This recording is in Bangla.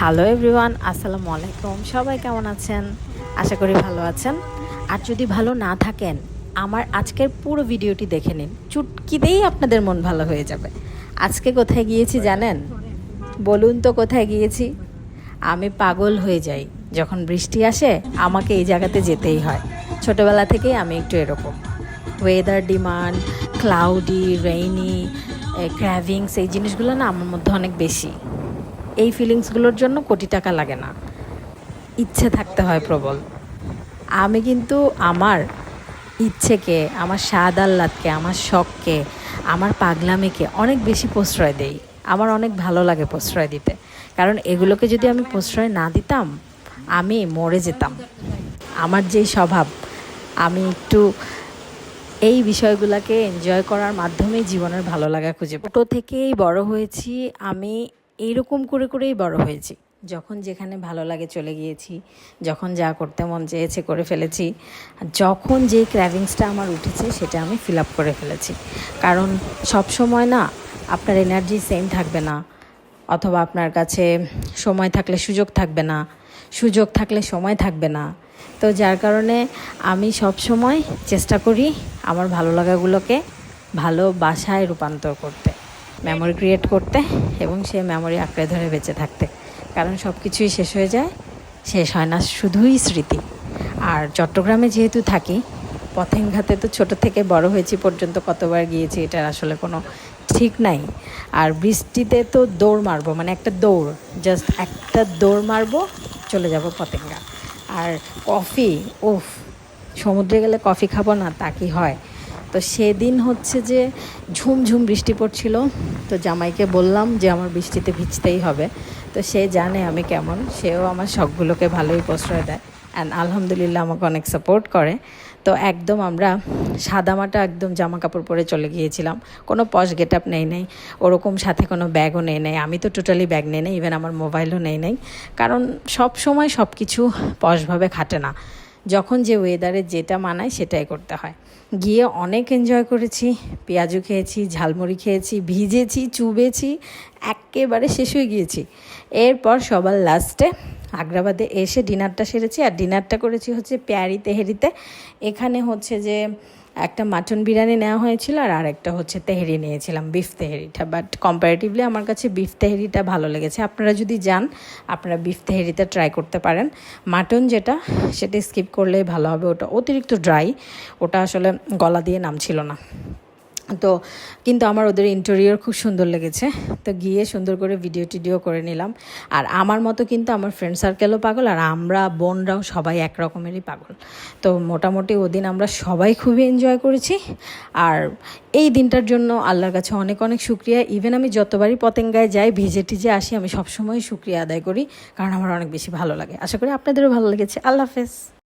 হ্যালো এভরিওয়ান, আসসালামু আলাইকুম। সবাই কেমন আছেন? আশা করি ভালো আছেন। আর যদি ভালো না থাকেন, আমার আজকের পুরো ভিডিওটি দেখে নিন, চুটকিতেই আপনাদের মন ভালো হয়ে যাবে। আজকে কোথায় গিয়েছি জানেন? বলুন তো কোথায় গিয়েছি? আমি পাগল হয়ে যাই যখন বৃষ্টি আসে, আমাকে এই জায়গাতে যেতেই হয়। ছোটোবেলা থেকেই আমি একটু এরকম, weather demand, cloudy, rainy, cravings, এই জিনিসগুলো না আমার মধ্যে অনেক বেশি। এই ফিলিংসগুলোর জন্য কোটি টাকা লাগে না, ইচ্ছে থাকতে হয় প্রবল। আমি কিন্তু আমার ইচ্ছেকে, আমার স্বাদ আহ্লাদকে, আমার শখকে, আমার পাগলামিকে অনেক বেশি প্রশ্রয় দেই। আমার অনেক ভালো লাগে প্রশ্রয় দিতে, কারণ এগুলোকে যদি আমি প্রশ্রয় না দিতাম আমি মরে যেতাম। আমার যেই স্বভাব, আমি একটু এই বিষয়গুলোকে এনজয় করার মাধ্যমেই জীবনের ভালো লাগা খুঁজে পাই। ছোটো থেকেই বড় হয়েছি আমি, এইরকম করে করেই বড় হয়েছি। যখন যেখানে ভালো লাগে চলে গিয়েছি, যখন যা করতে মন চেয়েছে করে ফেলেছি, যখন যে ক্র্যাভিংসটা আমার উঠেছে সেটা আমি ফিল আপ করে ফেলেছি। কারণ সব সময় না আপনার এনার্জি সেম থাকবে না, অথবা আপনার কাছে সময় থাকলে সুযোগ থাকবে না, সুযোগ থাকলে সময় থাকবে না। তো যার কারণে আমি সব সময় চেষ্টা করি আমার ভালো লাগাগুলোকে ভালোবাসায় রূপান্তর করতে, মেমোরি ক্রিয়েট করতে, এবং সে মেমোরি আঁকড়ে ধরে বেঁচে থাকতে। কারণ সব কিছুই শেষ হয়ে যায়, শেষ হয় না শুধুই স্মৃতি। আর চট্টগ্রামে যেহেতু থাকি, পথেঙ্ঘাতে তো ছোটো থেকে বড় হয়েছি পর্যন্ত কতবার গিয়েছি এটার আসলে কোনো ঠিক নাই। আর বৃষ্টিতে তো দৌড় মারবো, মানে একটা দৌড়, জাস্ট একটা দৌড় মারবো, চলে যাব পতেঙ্গা। আর কফি, উফ, সমুদ্রে গেলে কফি খাবো না তা কি হয়? তো সেদিন হচ্ছে যে ঝুমঝুম বৃষ্টি পড়ছিল, তো জামাইকে বললাম যে আমার বৃষ্টিতে ভিজতেই হবে। তো সে জানে আমি কেমন, সেও আমার শখগুলোকে ভালোই প্রশ্রয় দেয়, অ্যান্ড আলহামদুলিল্লাহ আমাকে অনেক সাপোর্ট করে। তো একদম আমরা সাদামাটা একদম জামা কাপড় পরে চলে গিয়েছিলাম, কোনো পশ গেট আপ নেই নাই, ওরকম সাথে কোনো ব্যাগও নেই নাই। আমি তো টোটালি ব্যাগ নেই নাই, ইভেন আমার মোবাইলও নেই নাই, কারণ সব সময় সব কিছু পশভাবে খাটে না। যখন যে ওয়েদারে যেটা মানায় সেটাই করতে হয়। গিয়ে অনেক এনজয় করেছি, পেঁয়াজু খেয়েছি, ঝালমুড়ি খেয়েছি, ভিজেছি, চুবেছি, একেবারে শেষ হয়ে গিয়েছি। এরপর সবার লাস্টে আগ্রাবাদে এসে ডিনারটা সেরেছি, আর ডিনারটা করেছি হচ্ছে পেয়ারি তেহেরিতে। এখানে হচ্ছে যে একটা মাটন বিরিয়ানি নেওয়া হয়েছিল, আর আরেকটা হচ্ছে তেহেরি নিয়েছিলাম, বিফ তেহেরিটা। বাট কম্পারেটিভলি আমার কাছে বিফ তেহেরিটা ভালো লেগেছে। আপনারা যদি যান, আপনারা বিফ তেহেরিটা ট্রাই করতে পারেন। মাটন যেটা, সেটা স্কিপ করলেই ভালো হবে, ওটা অতিরিক্ত ড্রাই, ওটা আসলে গলা দিয়ে নামছিল না। তো কিন্তু আমার ওদের ইন্টেরিয়র খুব সুন্দর লেগেছে, তো গিয়ে সুন্দর করে ভিডিও টিডিও করে নিলাম। আর আমার মতো কিন্তু আমার ফ্রেন্ড সার্কেলও পাগল, আর আমরা বোনরাও সবাই এক রকমেরই পাগল। তো মোটামুটি ওদিন আমরা সবাই খুবই এনজয় করেছি। আর এই দিনটার জন্য আল্লাহর কাছে অনেক অনেক শুক্রিয়া। ইভেন আমি যতবারই পতেঙ্গায় যাই, ভিজে টিজে আসি, আমি সবসময় শুক্রিয়া আদায় করি, কারণ আমার অনেক বেশি ভালো লাগে। আশা করি আপনাদেরও ভালো লেগেছে। আল্লাহ হাফেজ।